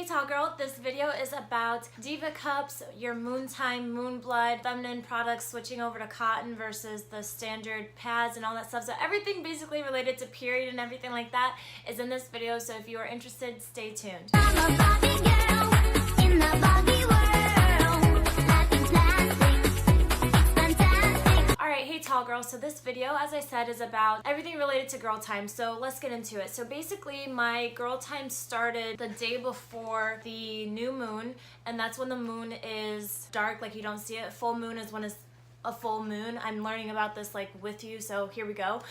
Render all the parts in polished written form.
Hey tall girl, this video is about Diva cups, your moon time, moon blood, feminine products switching over to cotton versus the standard pads and all that stuff. So everything basically related to period and everything like that is in this video. So if you are interested, stay tuned. I'm a Barbie girl in the Barbie world. Life is plastic, it's fantastic. Alright, hey tall girl, so this video, as I said, is about everything related to girl time. So let's get into it. So basically my girl time started the day before the new moon, and that's when the moon is dark, like you don't see it. Full moon is when it's a full moon. I'm learning about this like with you, so here we go.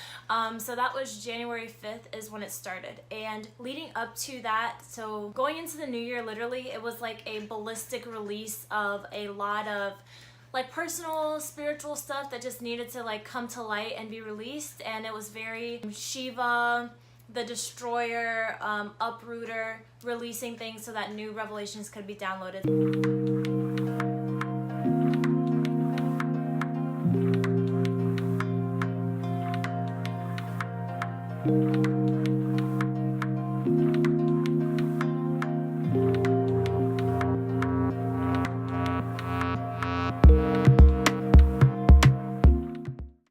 So that was January 5th is when it started, and leading up to that, so going into the new year, literally it was like a ballistic release of a lot of like personal spiritual stuff that just needed to like come to light and be released. And it was very Shiva, the destroyer, uprooter, releasing things so that new revelations could be downloaded.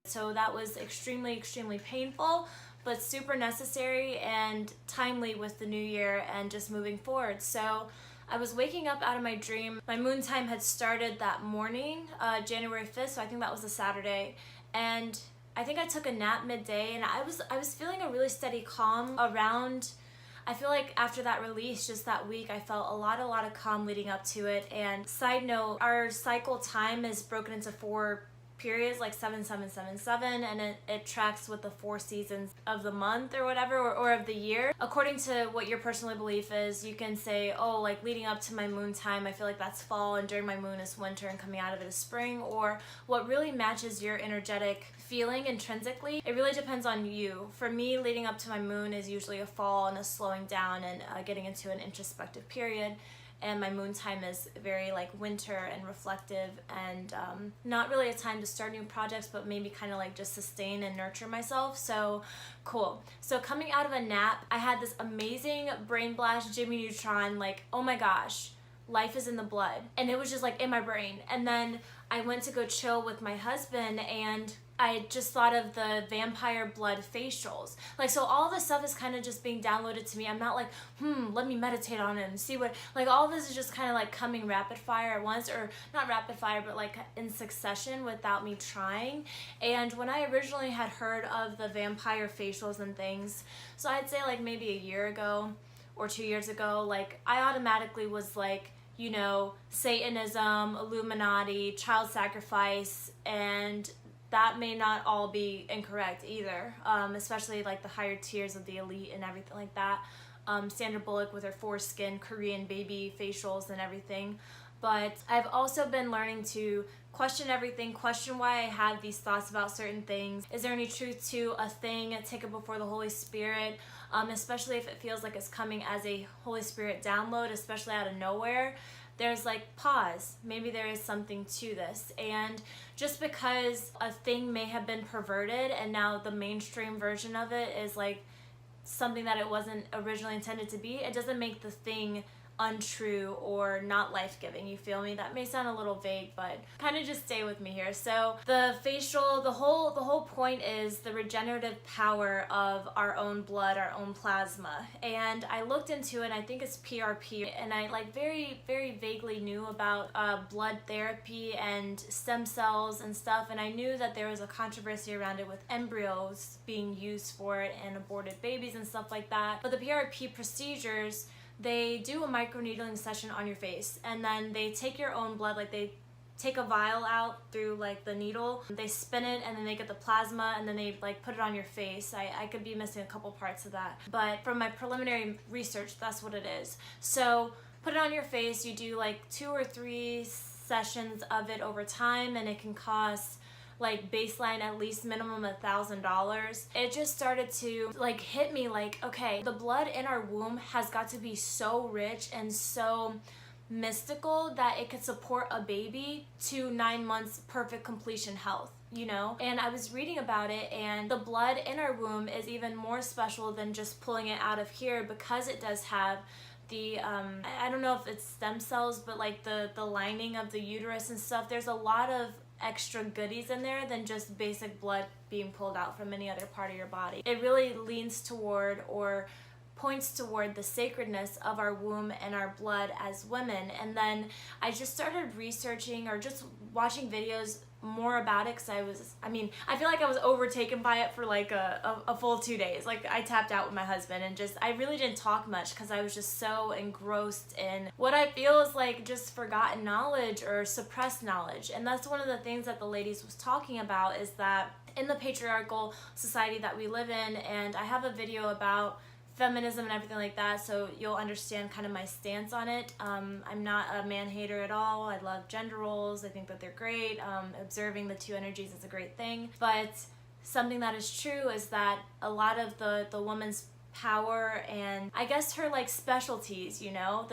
So that was extremely painful, but super necessary and timely with the new year and just moving forward. So I was waking up out of my dream. My moon time had started that morning, January 5th, so I think that was a Saturday. And I think I took a nap midday, and I was feeling a really steady calm around. I feel like after that release, just that week, I felt a lot of calm leading up to it. And side note, our cycle time is broken into 4 periods, like 7-7-7-7, and it tracks with the 4 seasons of the month or whatever, or of the year. According to what your personal belief is, you can say, oh, like leading up to my moon time, I feel like that's fall, and during my moon is winter, and coming out of it is spring, or what really matches your energetic feeling intrinsically. It really depends on you. For me, leading up to my moon is usually a fall and a slowing down and getting into an introspective period. And my moon time is very like winter and reflective, and not really a time to start new projects, but maybe kind of like just sustain and nurture myself. So cool. So coming out of a nap, I had this amazing brain blast, Jimmy Neutron, like, oh my gosh, life is in the blood. And it was just like in my brain. And then I went to go chill with my husband, and I just thought of the vampire blood facials. Like, so all this stuff is kind of just being downloaded to me. I'm not like, let me meditate on it and see what, like all this is just kind of like coming rapid fire at once, or not rapid fire, but like in succession without me trying. And when I originally had heard of the vampire facials and things, so I'd say like maybe a year ago or 2 years ago, like I automatically was like, you know, Satanism, Illuminati, child sacrifice, and that may not all be incorrect either, especially like the higher tiers of the elite and everything like that. Sandra Bullock with her foreskin, Korean baby facials and everything. But I've also been learning to question everything, question why I have these thoughts about certain things. Is there any truth to a thing? Take it before the Holy Spirit, especially if it feels like it's coming as a Holy Spirit download, especially out of nowhere. There's like, pause, maybe there is something to this. And just because a thing may have been perverted and now the mainstream version of it is like something that it wasn't originally intended to be, it doesn't make the thing untrue or not life-giving. You feel me? That may sound a little vague, but kind of just stay with me here. So the facial, the whole point is the regenerative power of our own blood, our own plasma. And I looked into it, I think it's PRP, and I like very vaguely knew about blood therapy and stem cells and stuff, and I knew that there was a controversy around it with embryos being used for it and aborted babies and stuff like that. But the PRP procedures, they do a microneedling session on your face, and then they take your own blood, like they take a vial out through like the needle, they spin it, and then they get the plasma, and then they like put it on your face. I could be missing a couple parts of that, but from my preliminary research, that's what it is. So put it on your face, you do like 2 or 3 sessions of it over time, and it can cost like baseline at least minimum $1,000. It just started to like hit me like, okay, the blood in our womb has got to be so rich and so mystical that it could support a baby to 9 months perfect completion health, you know? And I was reading about it, and the blood in our womb is even more special than just pulling it out of here, because it does have the, I don't know if it's stem cells, but like the lining of the uterus and stuff, there's a lot of extra goodies in there than just basic blood being pulled out from any other part of your body. It really leans toward or points toward the sacredness of our womb and our blood as women. And then I just started researching or just watching videos more about it, because I feel like I was overtaken by it for like a full 2 days. Like, I tapped out with my husband and just, I really didn't talk much because I was just so engrossed in what I feel is like just forgotten knowledge or suppressed knowledge. And that's one of the things that the ladies was talking about, is that in the patriarchal society that we live in, and I have a video about feminism and everything like that, so you'll understand kind of my stance on it. I'm not a man hater at all. I love gender roles. I think that they're great. Observing the two energies is a great thing. But something that is true is that a lot of the woman's power and I guess her like specialties, you know,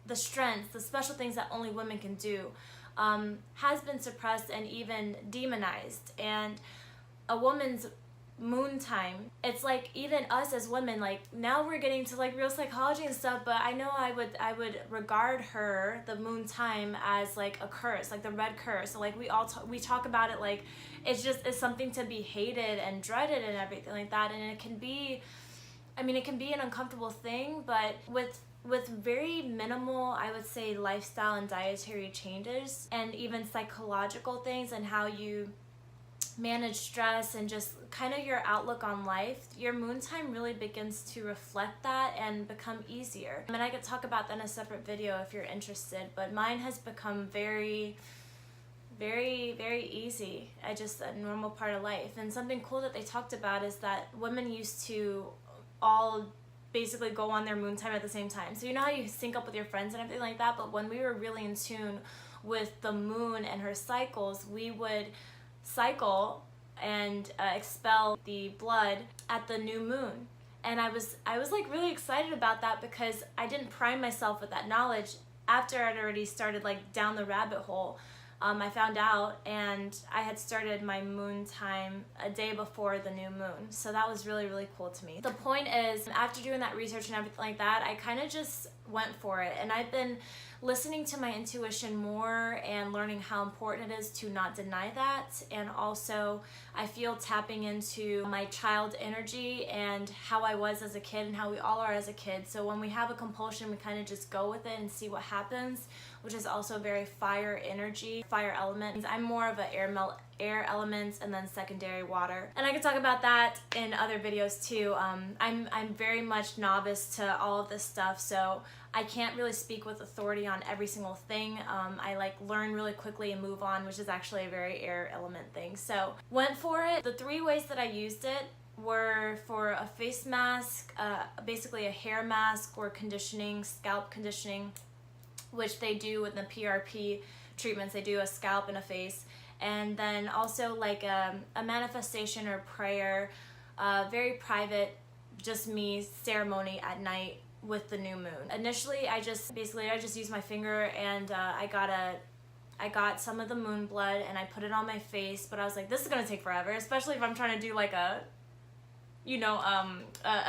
the strengths, the special things that only women can do, has been suppressed and even demonized. And a woman's moon time, it's like even us as women, like now we're getting to like real psychology and stuff, but I know I would regard her, the moon time, as like a curse, like the red curse. So like we talk about it like it's something to be hated and dreaded and everything like that. And it can be, it can be an uncomfortable thing, but with very minimal, I would say, lifestyle and dietary changes, and even psychological things, and how you manage stress and just kind of your outlook on life, your moon time really begins to reflect that and become easier. And I could talk about that in a separate video if you're interested, but mine has become very, very, very easy. Just a normal part of life. And something cool that they talked about is that women used to all basically go on their moon time at the same time. So you know how you sync up with your friends and everything like that, but when we were really in tune with the moon and her cycles, we would cycle and expel the blood at the new moon. And I was like really excited about that, because I didn't prime myself with that knowledge after I'd already started like down the rabbit hole. I found out, and I had started my moon time a day before the new moon. So that was really, really cool to me. The point is, after doing that research and everything like that, I kind of just went for it. And I've been listening to my intuition more and learning how important it is to not deny that. And also, I feel tapping into my child energy and how I was as a kid and how we all are as a kid. So when we have a compulsion, we kind of just go with it and see what happens, which is also very fire energy, fire element. I'm more of an air elements and then secondary water. And I can talk about that in other videos too. I'm very much novice to all of this stuff, so I can't really speak with authority on every single thing. I like learn really quickly and move on, which is actually a very air element thing. So went for it. The 3 ways that I used it were for a face mask, basically a hair mask or conditioning, scalp conditioning, which they do with the PRP treatments. They do a scalp and a face. And then also like a manifestation or prayer, very private, just me ceremony at night with the new moon. Initially, I just used my finger, and I got some of the moon blood and I put it on my face, but I was like, this is gonna take forever, especially if I'm trying to do like a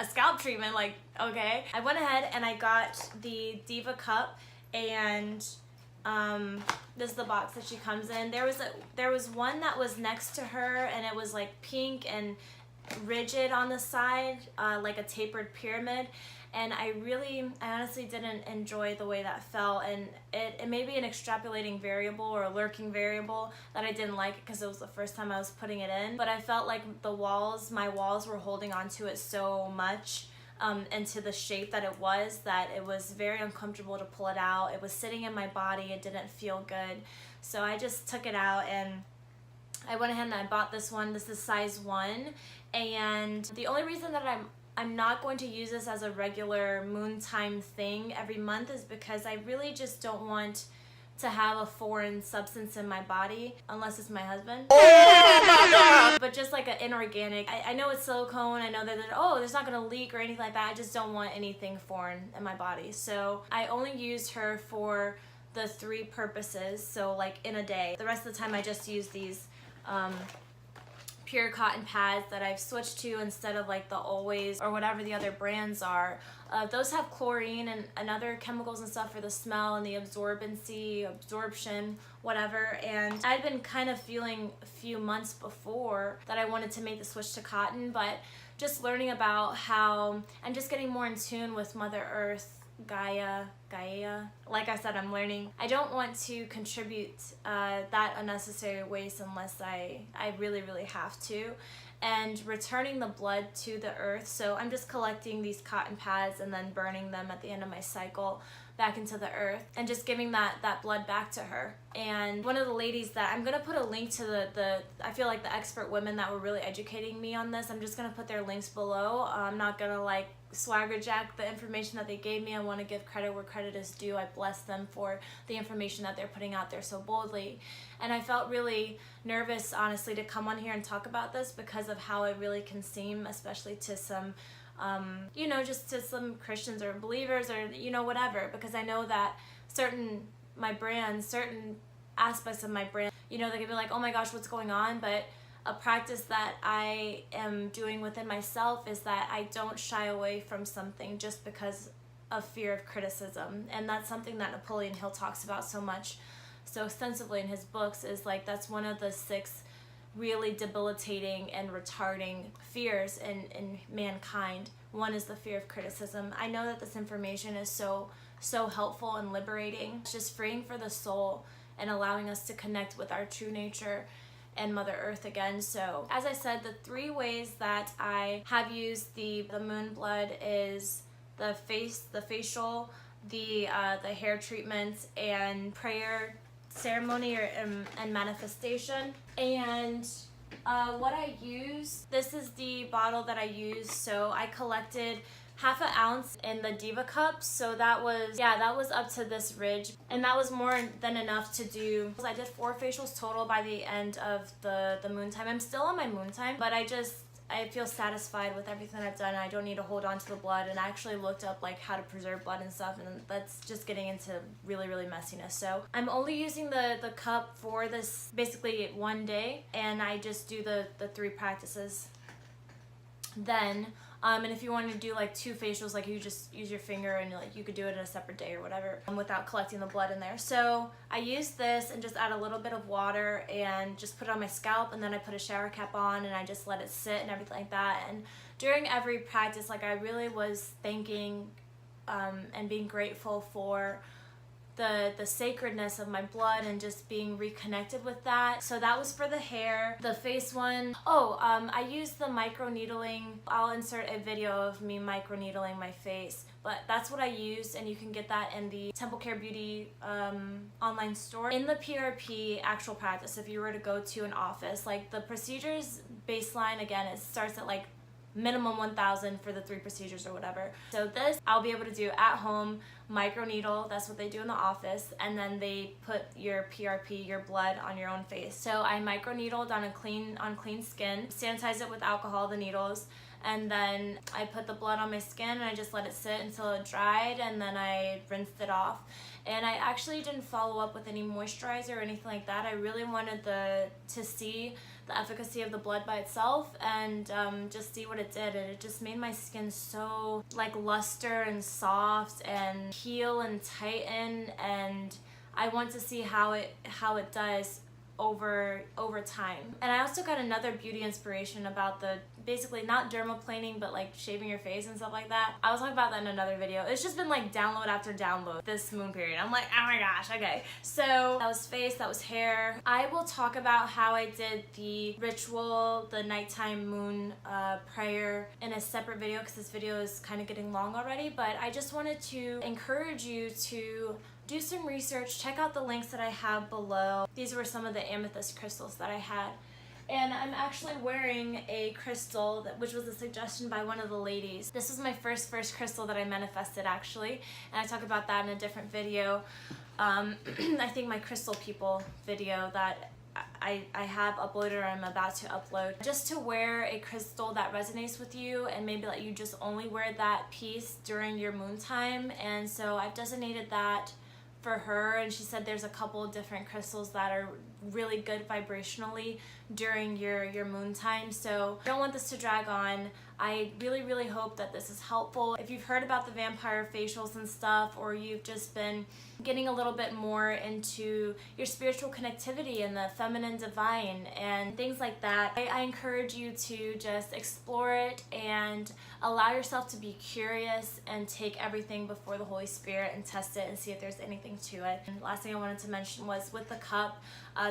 scalp treatment. Like, okay. I went ahead and I got the Diva cup, and this is the box that she comes in. There was one that was next to her, and it was like pink and rigid on the side, like a tapered pyramid. And I honestly didn't enjoy the way that felt, and it may be an extrapolating variable or a lurking variable that I didn't like it because it was the first time I was putting it in. But I felt like my walls were holding onto it so much, and to the shape that it was very uncomfortable to pull it out. It was sitting in my body. It didn't feel good. So I just took it out, and I went ahead and I bought this one. This is size 1. And the only reason that I'm not going to use this as a regular moon time thing every month is because I really just don't want to have a foreign substance in my body, unless it's my husband. But just like an inorganic, I know it's silicone, I know that there's not gonna leak or anything like that. I just don't want anything foreign in my body. So I only used her for the 3 purposes, so like in a day. The rest of the time I just use these pure cotton pads that I've switched to instead of like the Always or whatever the other brands are. Those have chlorine and other chemicals and stuff for the smell and the absorption, whatever. And I'd been kind of feeling a few months before that I wanted to make the switch to cotton, but just learning about how I'm just getting more in tune with Mother Earth, Gaia. Like I said, I'm learning. I don't want to contribute that unnecessary waste unless I really have to. And returning the blood to the earth. So I'm just collecting these cotton pads and then burning them at the end of my cycle back into the earth and just giving that blood back to her. And one of the ladies that I'm gonna put a link to the I feel like the expert women that were really educating me on this, I'm just gonna put their links below. I'm not gonna like swagger jack the information that they gave me. I want to give credit where credit is due. I bless them for the information that they're putting out there so boldly. And I felt really nervous, honestly, to come on here and talk about this because of how it really can seem, especially to some you know, just to some Christians or believers or, you know, whatever, because I know that certain aspects of my brand, you know, they can be like, oh my gosh, what's going on? But a practice that I am doing within myself is that I don't shy away from something just because of fear of criticism. And that's something that Napoleon Hill talks about so extensively in his books, is like that's one of the 6 really debilitating and retarding fears in mankind. One is the fear of criticism. I know that this information is so helpful and liberating. It's just freeing for the soul and allowing us to connect with our true nature and Mother Earth again. So as I said, the 3 ways that I have used the moon blood is the facial, the hair treatments, and prayer ceremony and manifestation. And what I use, this is the bottle that I use. So I collected half an ounce in the Diva cups, so that was up to this ridge, and that was more than enough to do. I did 4 facials total by the end of the moon time. I'm still on my moon time, but I feel satisfied with everything I've done. I don't need to hold on to the blood, and I actually looked up like how to preserve blood and stuff, and that's just getting into really messiness. So I'm only using the cup for this basically one day, and I just do the 3 practices. Then and if you want to do like 2 facials, like you just use your finger and like you could do it in a separate day or whatever without collecting the blood in there. So I use this and just add a little bit of water and just put it on my scalp, and then I put a shower cap on and I just let it sit and everything like that. And during every practice, like I really was thanking and being grateful for the sacredness of my blood and just being reconnected with that. So that was for the hair. The face one, I used the micro needling. I'll insert a video of me micro needling my face, but that's what I used, and you can get that in the Temple Care Beauty online store. In the PRP actual practice, if you were to go to an office, like the procedures baseline, again, it starts at like minimum 1,000 for the 3 procedures or whatever. So this I'll be able to do at home, microneedle, that's what they do in the office, and then they put your PRP, your blood, on your own face. So I microneedled on clean skin, sanitize it with alcohol, the needles, and then I put the blood on my skin and I just let it sit until it dried, and then I rinsed it off. And I actually didn't follow up with any moisturizer or anything like that. I really wanted to see the efficacy of the blood by itself and just see what it did. And it just made my skin so like luster and soft and heal and tighten, and I want to see how it does over time. And I also got another beauty inspiration about the basically not dermaplaning, but like shaving your face and stuff like that. I was talking about that in another video. It's just been like download after download this moon period. I'm like, oh my gosh, okay. So that was face, that was hair. I will talk about how I did the ritual, the nighttime moon prayer, in a separate video because this video is kind of getting long already, but I just wanted to encourage you to do some research, check out the links that I have below. These were some of the amethyst crystals that I had. And I'm actually wearing a crystal which was a suggestion by one of the ladies. This was my first crystal that I manifested, actually, and I talk about that in a different video. I think my crystal people video that I have uploaded or I'm about to upload. Just to wear a crystal that resonates with you, and maybe let you just only wear that piece during your moon time. And so I've designated that for her, and she said there's a couple of different crystals that are really good vibrationally during your moon time. So I don't want this to drag on. I really hope that this is helpful. If you've heard about the vampire facials and stuff, or you've just been getting a little bit more into your spiritual connectivity and the feminine divine and things like that, I encourage you to just explore it and allow yourself to be curious and take everything before the Holy Spirit and test it and see if there's anything to it. And last thing I wanted to mention was with the cup,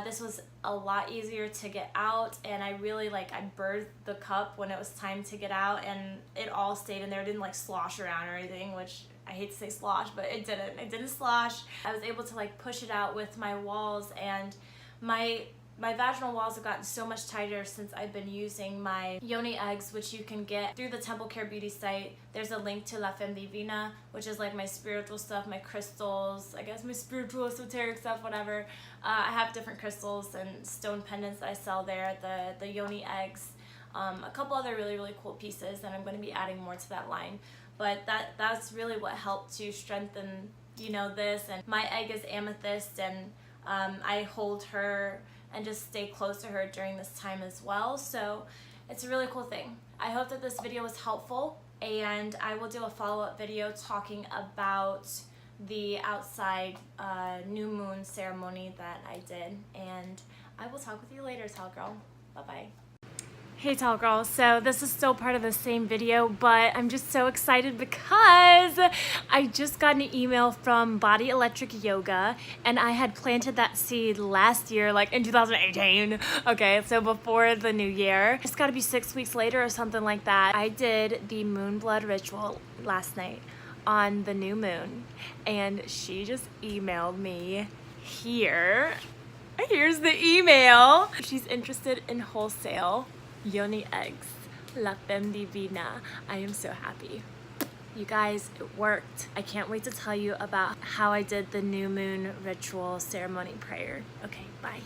this was a lot easier to get out, and I birthed the cup when it was time to get out, and it all stayed in there. It didn't like slosh around or anything, which I hate to say slosh, but it didn't slosh. I was able to like push it out with my walls, and my vaginal walls have gotten so much tighter since I've been using my yoni eggs, which you can get through the Temple Care Beauty site. There's a link to La Femme Divina, which is like my spiritual stuff, my crystals, I guess my spiritual esoteric stuff, whatever. I have different crystals and stone pendants that I sell there, the yoni eggs, a couple other really cool pieces, and I'm going to be adding more to that line. But that's really what helped to strengthen, this. And my egg is amethyst, and I hold her and just stay close to her during this time as well. So it's a really cool thing. I hope that this video was helpful, and I will do a follow-up video talking about the outside new moon ceremony that I did. And I will talk with you later, Tall Girl. Bye-bye. Hey Tall Girl, so this is still part of the same video, but I'm just so excited because I just got an email from Body Electric Yoga, and I had planted that seed last year, like in 2018. Okay, so before the new year. It's gotta be 6 weeks later or something like that. I did the moon blood ritual last night on the new moon, and she just emailed me here. Here's the email. She's interested in wholesale yoni eggs, La Femme Divina. I am so happy. You guys, it worked. I can't wait to tell you about how I did the new moon ritual ceremony prayer. Okay, bye.